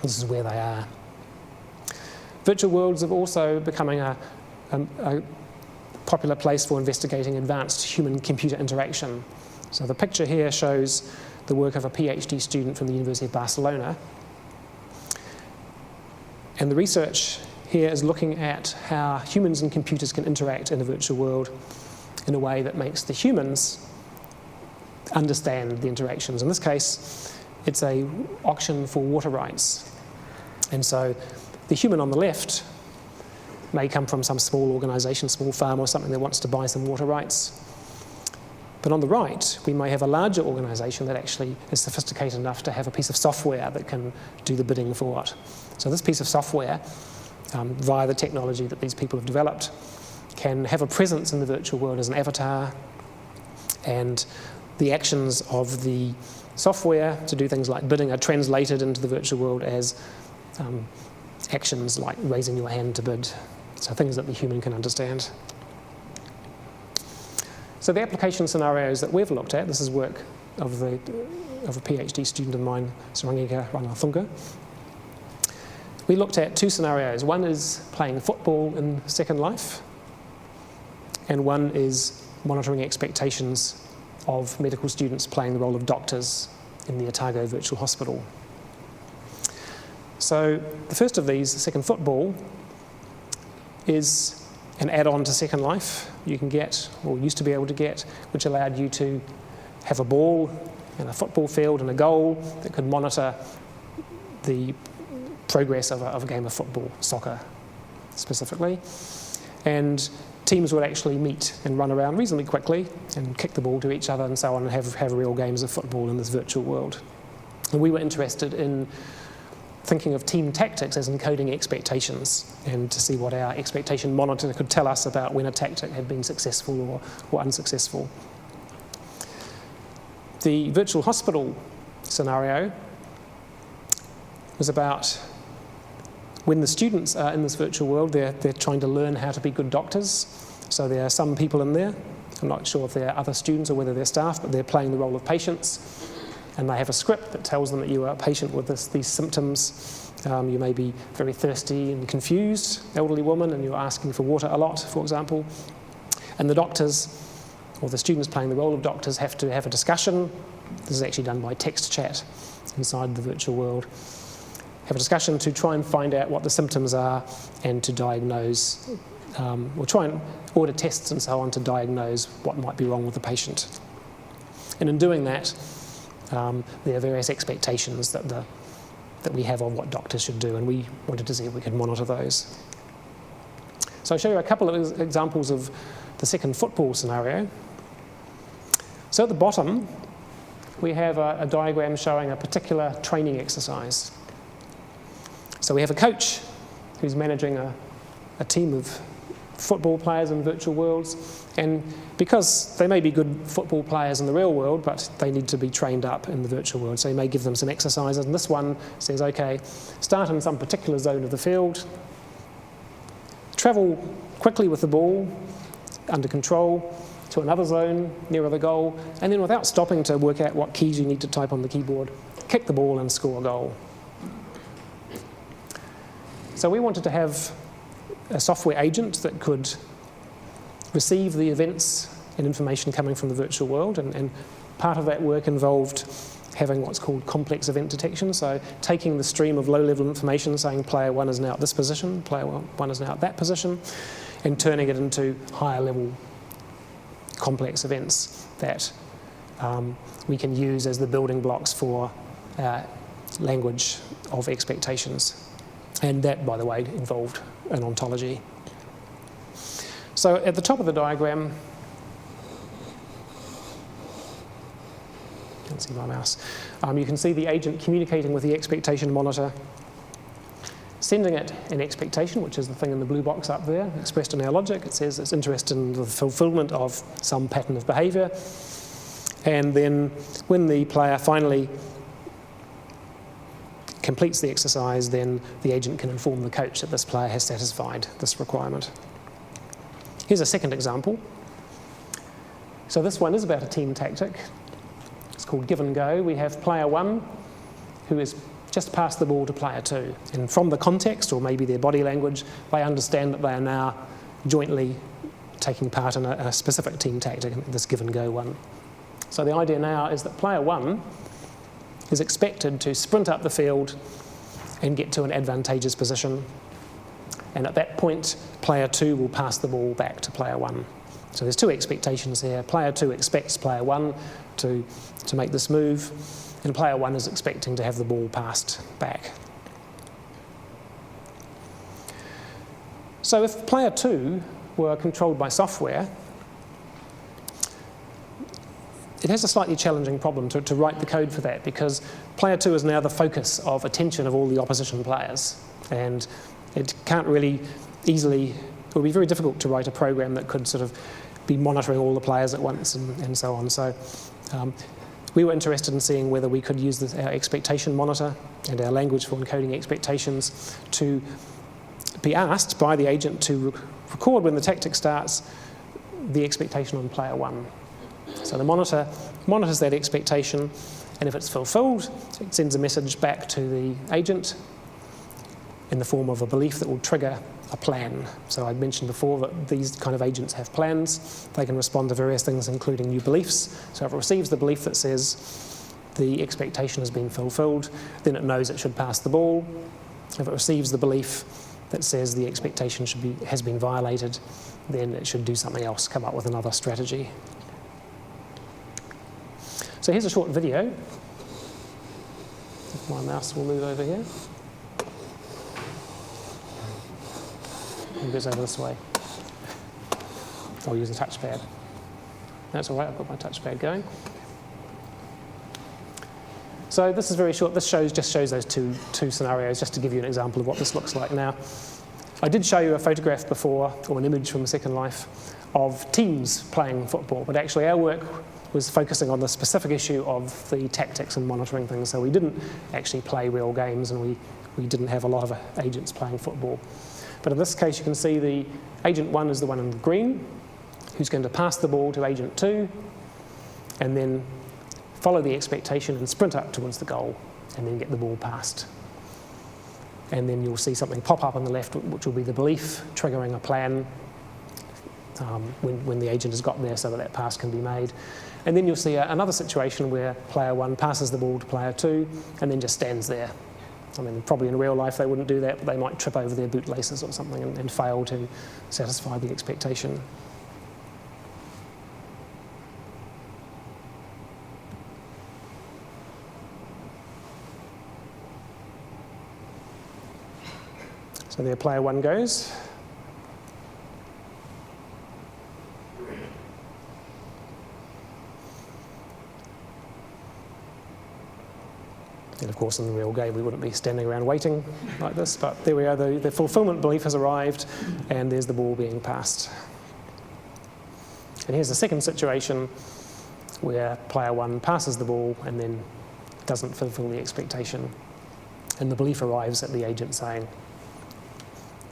This is where they are. Virtual worlds have also becoming a popular place for investigating advanced human-computer interaction. So the picture here shows the work of a PhD student from the University of Barcelona. And the research here is looking at how humans and computers can interact in a virtual world in a way that makes the humans understand the interactions. In this case, it's an auction for water rights. And so the human on the left may come from some small organisation, small farm or something that wants to buy some water rights. But on the right, we may have a larger organisation that actually is sophisticated enough to have a piece of software that can do the bidding for it. So this piece of software, via the technology that these people have developed, can have a presence in the virtual world as an avatar, and the actions of the software to do things like bidding are translated into the virtual world as actions like raising your hand to bid, so things that the human can understand. So the application scenarios that we've looked at, this is work of a PhD student of mine, Sarangika Ranathunga. We looked at two scenarios. One is playing football in Second Life, and one is monitoring expectations of medical students playing the role of doctors in the Otago Virtual Hospital. So the first of these, Second Football, is an add-on to Second Life you can get, or used to be able to get, which allowed you to have a ball and a football field and a goal that could monitor the progress of a game of football, soccer specifically. And teams would actually meet and run around reasonably quickly and kick the ball to each other and so on, and have real games of football in this virtual world. And we were interested in thinking of team tactics as encoding expectations, and to see what our expectation monitor could tell us about when a tactic had been successful or unsuccessful. The virtual hospital scenario was about when the students are in this virtual world, they're trying to learn how to be good doctors. So there are some people in there, I'm not sure if they're other students or whether they're staff, but they're playing the role of patients. And they have a script that tells them that you are a patient with these symptoms. You may be very thirsty and confused, elderly woman, and you're asking for water a lot, for example. And the doctors, or the students playing the role of doctors, have to have a discussion. This is actually done by text chat inside the virtual world. Have a discussion to try and find out what the symptoms are and to diagnose, or try and order tests and so on to diagnose what might be wrong with the patient. And in doing that, there are various expectations that we have of what doctors should do, and we wanted to see if we could monitor those. So I'll show you a couple of examples of the second football scenario. So at the bottom, we have a diagram showing a particular training exercise. So we have a coach who's managing a team of football players in virtual worlds, and because they may be good football players in the real world, but they need to be trained up in the virtual world, so you may give them some exercises, and this one says, okay, start in some particular zone of the field, travel quickly with the ball under control to another zone nearer the goal, and then without stopping to work out what keys you need to type on the keyboard, kick the ball and score a goal. So we wanted to have a software agent that could receive the events and information coming from the virtual world, and part of that work involved having what's called complex event detection, so taking the stream of low-level information saying player 1 is now at this position, player 1 is now at that position, and turning it into higher-level complex events that we can use as the building blocks for language of expectations. And that, by the way, involved an ontology. So at the top of the diagram, can't see my mouse, you can see the agent communicating with the expectation monitor, sending it an expectation, which is the thing in the blue box up there, expressed in our logic. It says it's interested in the fulfillment of some pattern of behaviour. And then when the player finally completes the exercise, then the agent can inform the coach that this player has satisfied this requirement. Here's a second example. So this one is about a team tactic. It's called give and go. We have player 1 who has just passed the ball to player 2. And from the context, or maybe their body language, they understand that they are now jointly taking part in a specific team tactic, this give and go one. So the idea now is that player 1 is expected to sprint up the field and get to an advantageous position. And at that point, player 2 will pass the ball back to player 1. So there's two expectations here. Player 2 expects player 1 to make this move, and player 1 is expecting to have the ball passed back. So if player 2 were controlled by software, it has a slightly challenging problem to write the code for that, because player 2 is now the focus of attention of all the opposition players, and it can't really easily, it would be very difficult to write a program that could sort of be monitoring all the players at once and so on. So we were interested in seeing whether we could use our expectation monitor and our language for encoding expectations to be asked by the agent to record when the tactic starts the expectation on player 1. So the monitor monitors that expectation, and if it's fulfilled, it sends a message back to the agent in the form of a belief that will trigger a plan. So I mentioned before that these kind of agents have plans. They can respond to various things, including new beliefs. So if it receives the belief that says the expectation has been fulfilled, then it knows it should pass the ball. If it receives the belief that says the expectation has been violated, then it should do something else, come up with another strategy. So here's a short video. If my mouse will move over here. Move this over this way. I'll use the touchpad. That's all right, I've got my touchpad going. So this is very short. This just shows those two scenarios, just to give you an example of what this looks like. Now, I did show you a photograph before, or an image from Second Life, of teams playing football, but actually our work was focusing on the specific issue of the tactics and monitoring things. So we didn't actually play real games, and we didn't have a lot of agents playing football. But in this case, you can see the agent 1 is the one in green, who's going to pass the ball to agent 2, and then follow the expectation and sprint up towards the goal, and then get the ball passed. And then you'll see something pop up on the left, which will be the belief triggering a plan when the agent has got there so that pass can be made. And then you'll see another situation where player 1 passes the ball to player 2 and then just stands there. I mean, probably in real life they wouldn't do that, but they might trip over their bootlaces or something and fail to satisfy the expectation. So there player 1 goes. And of course, in the real game, we wouldn't be standing around waiting like this, but there we are, the fulfillment belief has arrived, and there's the ball being passed. And here's the second situation where player 1 passes the ball and then doesn't fulfill the expectation. And the belief arrives at the agent saying,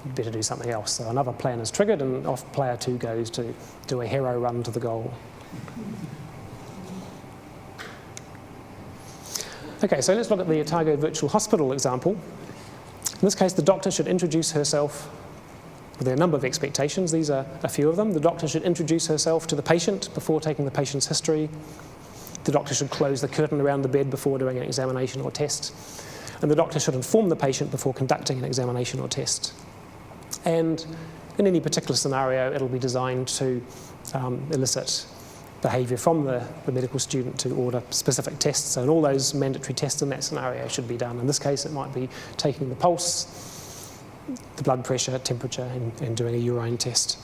you'd better do something else. So another plan is triggered, and off player 2 goes to do a hero run to the goal. Okay, so let's look at the Otago Virtual Hospital example. In this case, the doctor should introduce herself. There are a number of expectations. These are a few of them. The doctor should introduce herself to the patient before taking the patient's history. The doctor should close the curtain around the bed before doing an examination or test. And the doctor should inform the patient before conducting an examination or test. And in any particular scenario, it'll be designed to elicit behaviour from the medical student to order specific tests. So all those mandatory tests in that scenario should be done. In this case, it might be taking the pulse, the blood pressure, temperature, and doing a urine test.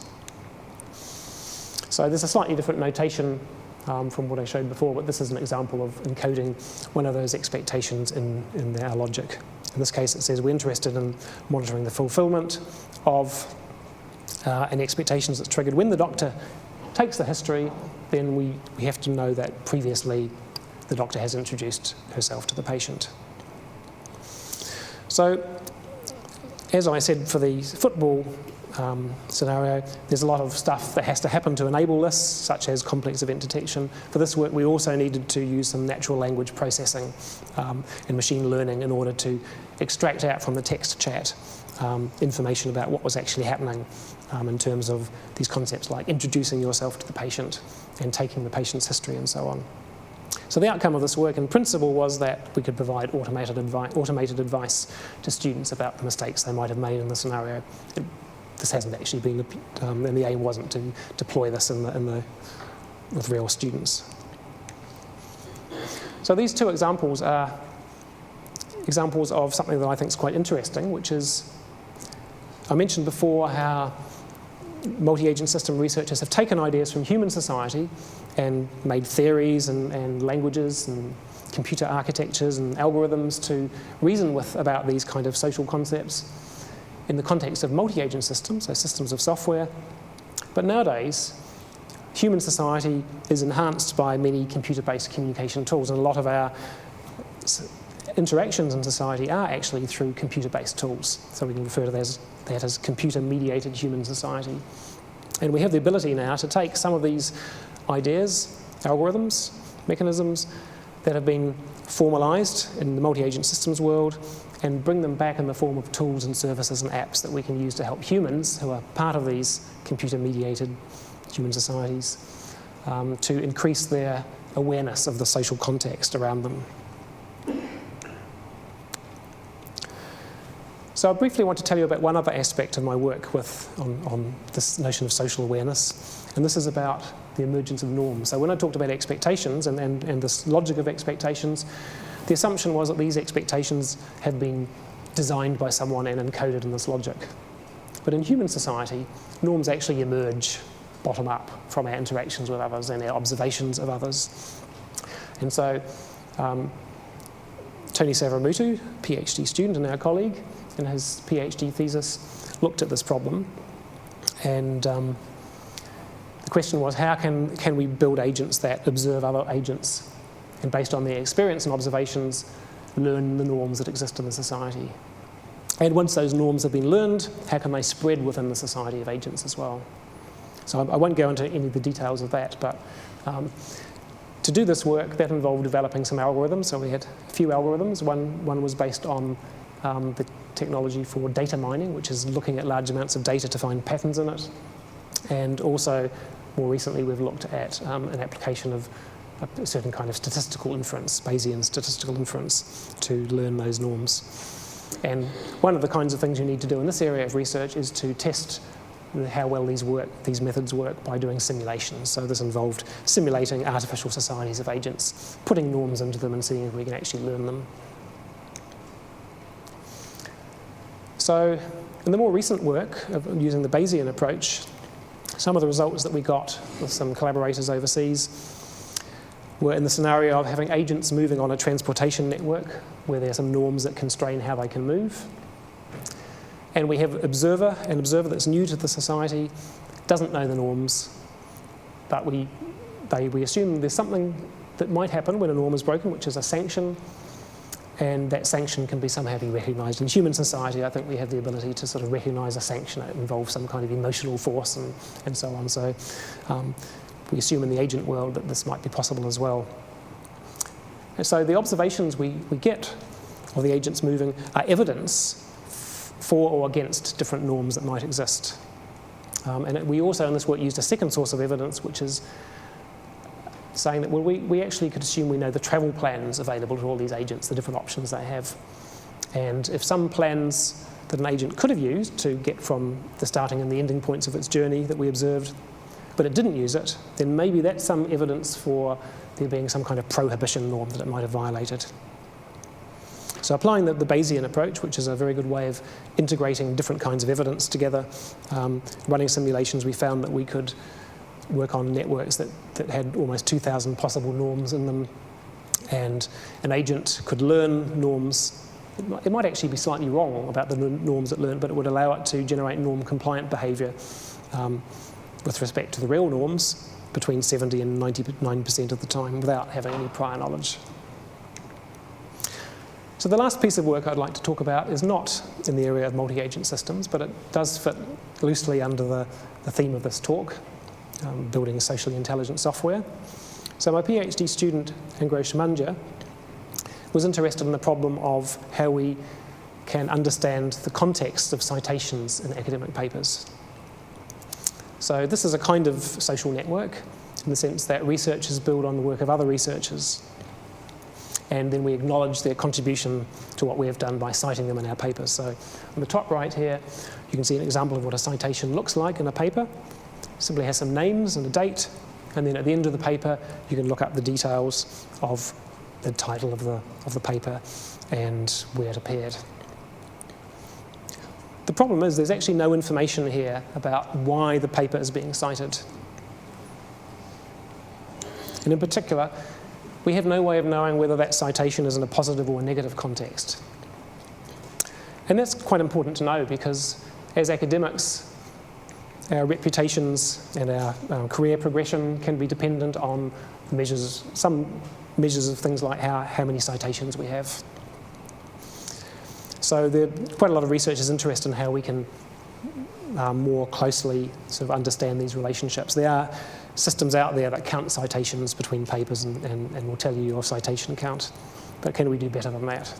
So there's a slightly different notation from what I showed before, but this is an example of encoding one of those expectations in our logic. In this case, it says we're interested in monitoring the fulfilment of any expectations that's triggered. When the doctor takes the history, then we have to know that previously the doctor has introduced herself to the patient. So, as I said, for the football scenario, there's a lot of stuff that has to happen to enable this, such as complex event detection. For this work, we also needed to use some natural language processing and machine learning in order to extract out from the text chat information about what was actually happening in terms of these concepts like introducing yourself to the patient and taking the patient's history and so on. So the outcome of this work in principle was that we could provide automated advice to students about the mistakes they might have made in the scenario. This hasn't actually been, and the aim wasn't to deploy this with real students. So these two examples are examples of something that I think is quite interesting, which is, I mentioned before how multi-agent system researchers have taken ideas from human society and made theories and languages and computer architectures and algorithms to reason with about these kind of social concepts in the context of multi-agent systems, so systems of software. But nowadays, human society is enhanced by many computer-based communication tools, and a lot of our interactions in society are actually through computer-based tools. So we can refer to that as computer-mediated human society. And we have the ability now to take some of these ideas, algorithms, mechanisms that have been formalized in the multi-agent systems world and bring them back in the form of tools and services and apps that we can use to help humans who are part of these computer-mediated human societies to increase their awareness of the social context around them. So I briefly want to tell you about one other aspect of my work on this notion of social awareness, and this is about the emergence of norms. So when I talked about expectations and this logic of expectations, the assumption was that these expectations have been designed by someone and encoded in this logic. But in human society, norms actually emerge bottom up from our interactions with others and our observations of others. And so Tony Savaramutu, PhD student and our colleague, in his PhD thesis looked at this problem, and the question was, how can we build agents that observe other agents and based on their experience and observations learn the norms that exist in the society? And once those norms have been learned, how can they spread within the society of agents as well? So I won't go into any of the details of that, but to do this work, that involved developing some algorithms. So we had a few algorithms. One was based on the technology for data mining, which is looking at large amounts of data to find patterns in it. And also, more recently, we've looked at an application of a certain kind of statistical inference, Bayesian statistical inference, to learn those norms. And one of the kinds of things you need to do in this area of research is to test how well these methods work by doing simulations. So this involved simulating artificial societies of agents, putting norms into them and seeing if we can actually learn them. So in the more recent work of using the Bayesian approach, some of the results that we got with some collaborators overseas were in the scenario of having agents moving on a transportation network where there are some norms that constrain how they can move. And we have an observer that's new to the society, doesn't know the norms, but we assume there's something that might happen when a norm is broken, which is a sanction, and that sanction can be somehow be recognised. In human society, I think we have the ability to sort of recognise a sanction. It involves some kind of emotional force and so on. So we assume in the agent world that this might be possible as well. And so the observations we get of the agents moving are evidence for or against different norms that might exist. And we also in this work used a second source of evidence, which is saying that we actually could assume we know the travel plans available to all these agents, the different options they have. And if some plans that an agent could have used to get from the starting and the ending points of its journey that we observed, but it didn't use it, then maybe that's some evidence for there being some kind of prohibition norm that it might have violated. So applying the Bayesian approach, which is a very good way of integrating different kinds of evidence together, running simulations, we found that we could work on networks that had almost 2,000 possible norms in them, and an agent could learn norms. It might actually be slightly wrong about the norms it learned, but it would allow it to generate norm-compliant behaviour with respect to the real norms between 70 and 99% of the time without having any prior knowledge. So the last piece of work I'd like to talk about is not in the area of multi-agent systems, but it does fit loosely under the theme of this talk, building socially intelligent software. So my PhD student, Angrosh Manja, was interested in the problem of how we can understand the context of citations in academic papers. So this is a kind of social network in the sense that researchers build on the work of other researchers, and then we acknowledge their contribution to what we have done by citing them in our papers. So on the top right here, you can see an example of what a citation looks like in a paper. It simply has some names and a date, and then at the end of the paper, you can look up the details of the title of the paper and where it appeared. The problem is there's actually no information here about why the paper is being cited. And in particular, we have no way of knowing whether that citation is in a positive or a negative context. And that's quite important to know because as academics, our reputations and our career progression can be dependent on some measures of things like how many citations we have. So there are quite a lot of researchers interested in how we can more closely sort of understand these relationships. There are systems out there that count citations between papers and will tell you your citation count, but can we do better than that?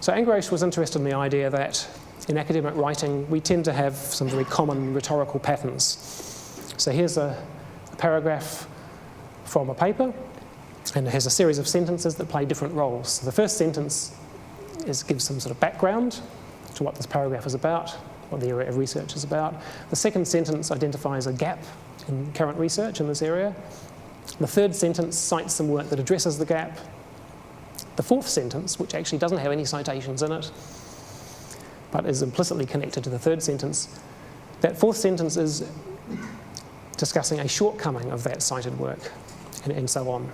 So Angrosh was interested in the idea that in academic writing we tend to have some very common rhetorical patterns. So here's a paragraph from a paper, and it has a series of sentences that play different roles. So the first sentence gives some sort of background to what this paragraph is about, what the area of research is about. The second sentence identifies a gap in current research in this area. The third sentence cites some work that addresses the gap. The fourth sentence, which actually doesn't have any citations in it, but is implicitly connected to the third sentence. That fourth sentence is discussing a shortcoming of that cited work, and so on.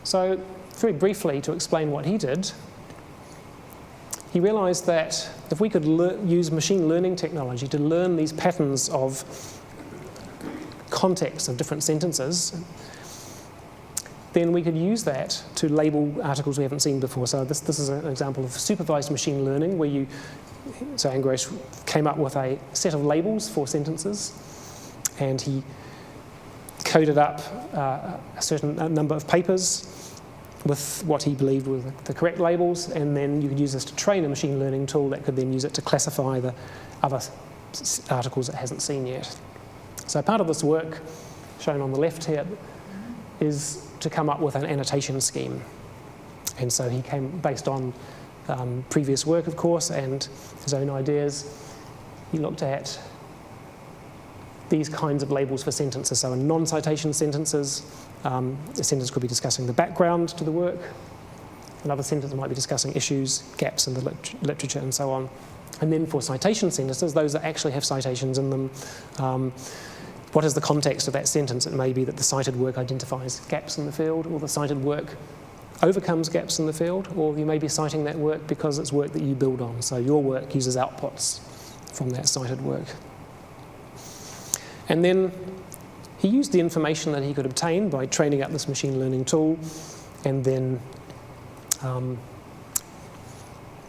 So, very briefly, to explain what he did, he realized that if we could use machine learning technology to learn these patterns of context of different sentences, then we could use that to label articles we haven't seen before. So this is an example of supervised machine learning, where so Angrosh came up with a set of labels for sentences, and he coded up a certain number of papers with what he believed were the correct labels, and then you could use this to train a machine learning tool that could then use it to classify the other articles it hasn't seen yet. So part of this work, shown on the left here, is to come up with an annotation scheme. And so he came based on previous work, of course, and his own ideas. He looked at these kinds of labels for sentences. So in non-citation sentences, a sentence could be discussing the background to the work. Another sentence might be discussing issues, gaps in the literature, and so on. And then for citation sentences, those that actually have citations in them, what is the context of that sentence? It may be that the cited work identifies gaps in the field, or the cited work overcomes gaps in the field, or you may be citing that work because it's work that you build on. So your work uses outputs from that cited work. And then he used the information that he could obtain by training up this machine learning tool, and then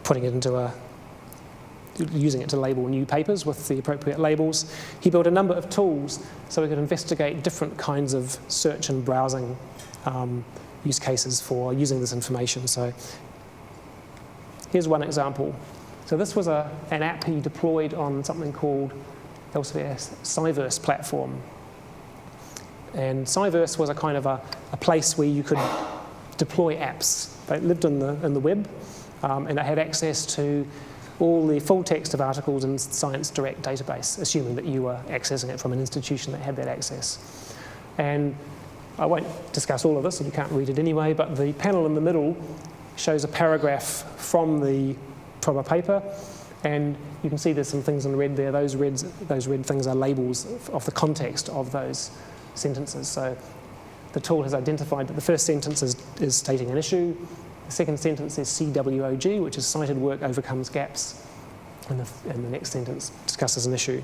putting it into using it to label new papers with the appropriate labels. He built a number of tools so he could investigate different kinds of search and browsing use cases for using this information. So here's one example. So this was an app he deployed on something called Elsewhere's Cyverse platform. And Cyverse was a kind of a place where you could deploy apps. They lived in the web, and it had access to all the full text of articles in Science Direct database, assuming that you were accessing it from an institution that had that access. And I won't discuss all of this, and you can't read it anyway, but the panel in the middle shows a paragraph from a paper, and you can see there's some things in red there. Those red things are labels of the context of those sentences. So the tool has identified that the first sentence is stating an issue. The second sentence is CWOG, which is cited work overcomes gaps, and the next sentence discusses an issue.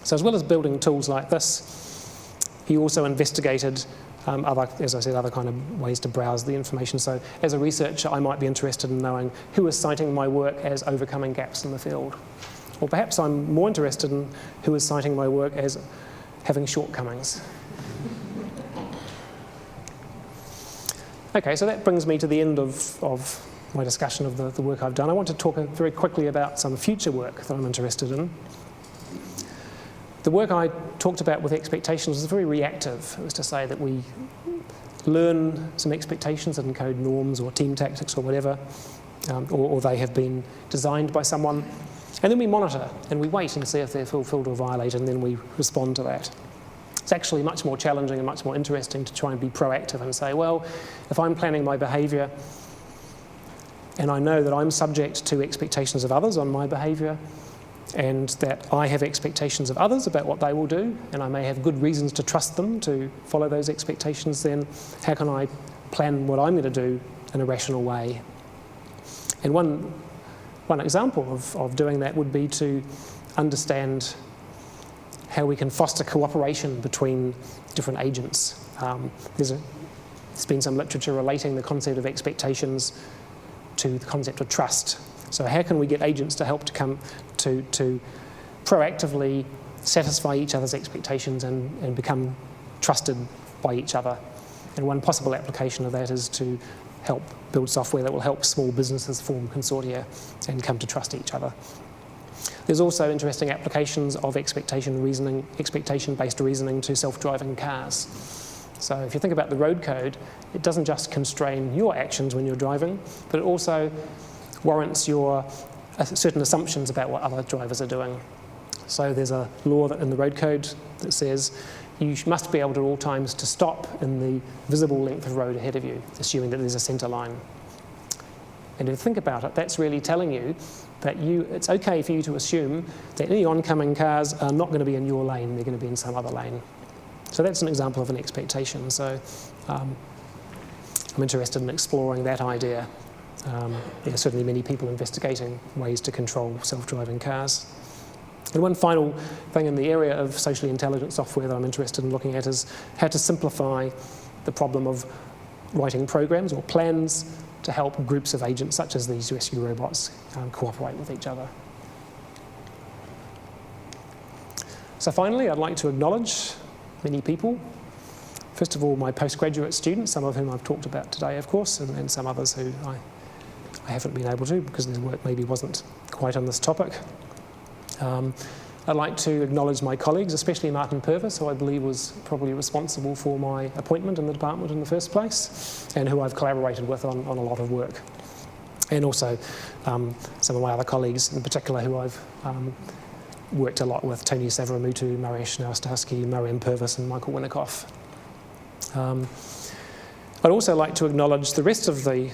So as well as building tools like this, he also investigated other kind of ways to browse the information. So as a researcher, I might be interested in knowing who is citing my work as overcoming gaps in the field. Or perhaps I'm more interested in who is citing my work as having shortcomings. Okay, so that brings me to the end of my discussion of the work I've done. I want to talk very quickly about some future work that I'm interested in. The work I talked about with expectations was very reactive. It was to say that we learn some expectations that encode norms or team tactics or whatever, or they have been designed by someone, and then we monitor and we wait and see if they're fulfilled or violated, and then we respond to that. It's actually much more challenging and much more interesting to try and be proactive and say, well, if I'm planning my behaviour and I know that I'm subject to expectations of others on my behaviour, and that I have expectations of others about what they will do, and I may have good reasons to trust them to follow those expectations, then how can I plan what I'm going to do in a rational way? And one example of doing that would be to understand how we can foster cooperation between different agents. There's been some literature relating the concept of expectations to the concept of trust. So how can we get agents to help to come to proactively satisfy each other's expectations and become trusted by each other? And one possible application of that is to help build software that will help small businesses form consortia and come to trust each other. There's also interesting applications of expectation-based reasoning to self-driving cars. So if you think about the road code, it doesn't just constrain your actions when you're driving, but it also warrants certain assumptions about what other drivers are doing. So there's a law in the road code that says you must be able to at all times to stop in the visible length of road ahead of you, assuming that there's a centre line. And if you think about it, that's really telling you that it's okay for you to assume that any oncoming cars are not going to be in your lane, they're going to be in some other lane. So that's an example of an expectation. So I'm interested in exploring that idea. There are certainly many people investigating ways to control self-driving cars. And one final thing in the area of socially intelligent software that I'm interested in looking at is how to simplify the problem of writing programs or plans to help groups of agents, such as these rescue robots, cooperate with each other. So finally, I'd like to acknowledge many people. First of all, my postgraduate students, some of whom I've talked about today, of course, and some others who I haven't been able to because their work maybe wasn't quite on this topic. I'd like to acknowledge my colleagues, especially Martin Purvis, who I believe was probably responsible for my appointment in the department in the first place, and who I've collaborated with on a lot of work. And also some of my other colleagues, in particular, who I've worked a lot with: Tony Savaramutu, Maresh Narstowski, Marian Purvis, and Michael Winikoff. I'd also like to acknowledge the rest of the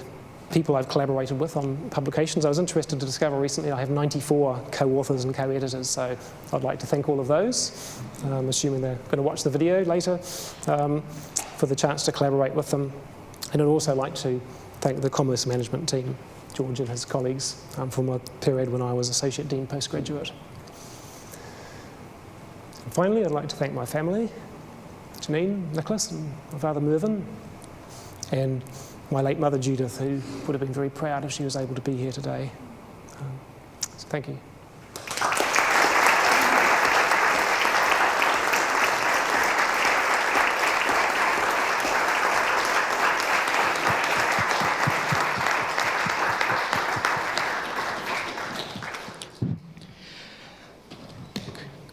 people I've collaborated with on publications. I was interested to discover recently I have 94 co-authors and co-editors, so I'd like to thank all of those, assuming they're going to watch the video later, for the chance to collaborate with them. And I'd also like to thank the Commerce Management team, George and his colleagues, from a period when I was Associate Dean Postgraduate. And finally, I'd like to thank my family, Janine, Nicholas, and my father Mervyn, and my late mother Judith, who would have been very proud if she was able to be here today. So thank you.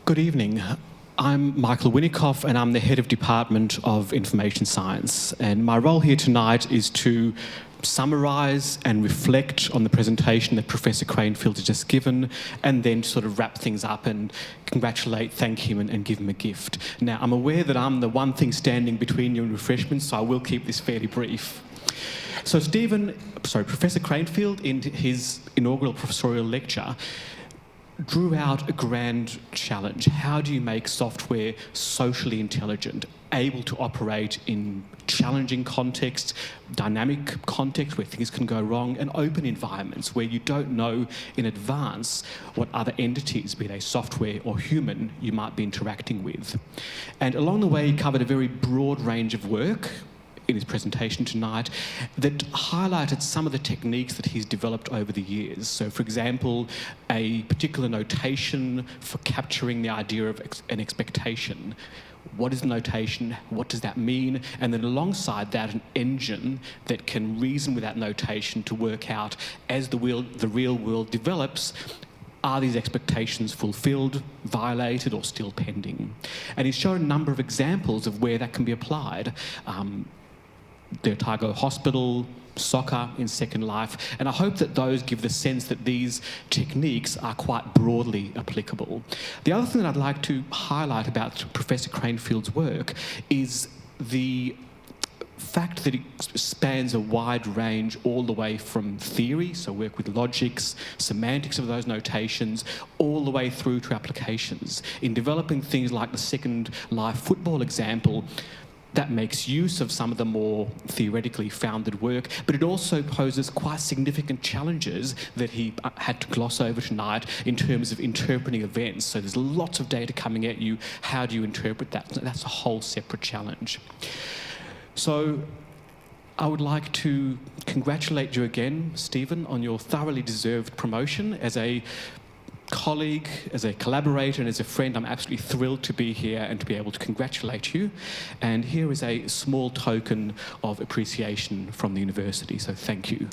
Good evening. I'm Michael Winikoff, and I'm the Head of Department of Information Science. And my role here tonight is to summarise and reflect on the presentation that Professor Cranefield has just given, and then sort of wrap things up and congratulate, thank him, and give him a gift. Now, I'm aware that I'm the one thing standing between you and refreshments, so I will keep this fairly brief. So Professor Cranefield, in his inaugural professorial lecture, drew out a grand challenge. How do you make software socially intelligent, able to operate in challenging contexts, dynamic contexts where things can go wrong, and open environments where you don't know in advance what other entities, be they software or human, you might be interacting with. And along the way, he covered a very broad range of work in his presentation tonight that highlighted some of the techniques that he's developed over the years. So, for example, a particular notation for capturing the idea of an expectation. What is notation? What does that mean? And then alongside that, an engine that can reason with that notation to work out, as the real world develops, are these expectations fulfilled, violated, or still pending? And he's shown a number of examples of where that can be applied. The Otago Hospital, soccer in Second Life, and I hope that those give the sense that these techniques are quite broadly applicable. The other thing that I'd like to highlight about Professor Cranefield's work is the fact that it spans a wide range all the way from theory, so work with logics, semantics of those notations, all the way through to applications. In developing things like the Second Life football example, that makes use of some of the more theoretically founded work, but it also poses quite significant challenges that he had to gloss over tonight in terms of interpreting events. So there's lots of data coming at you. How do you interpret that? That's a whole separate challenge. So I would like to congratulate you again, Stephen, on your thoroughly deserved promotion. As a colleague, as a collaborator, and as a friend, I'm absolutely thrilled to be here and to be able to congratulate you. And here is a small token of appreciation from the university, so thank you.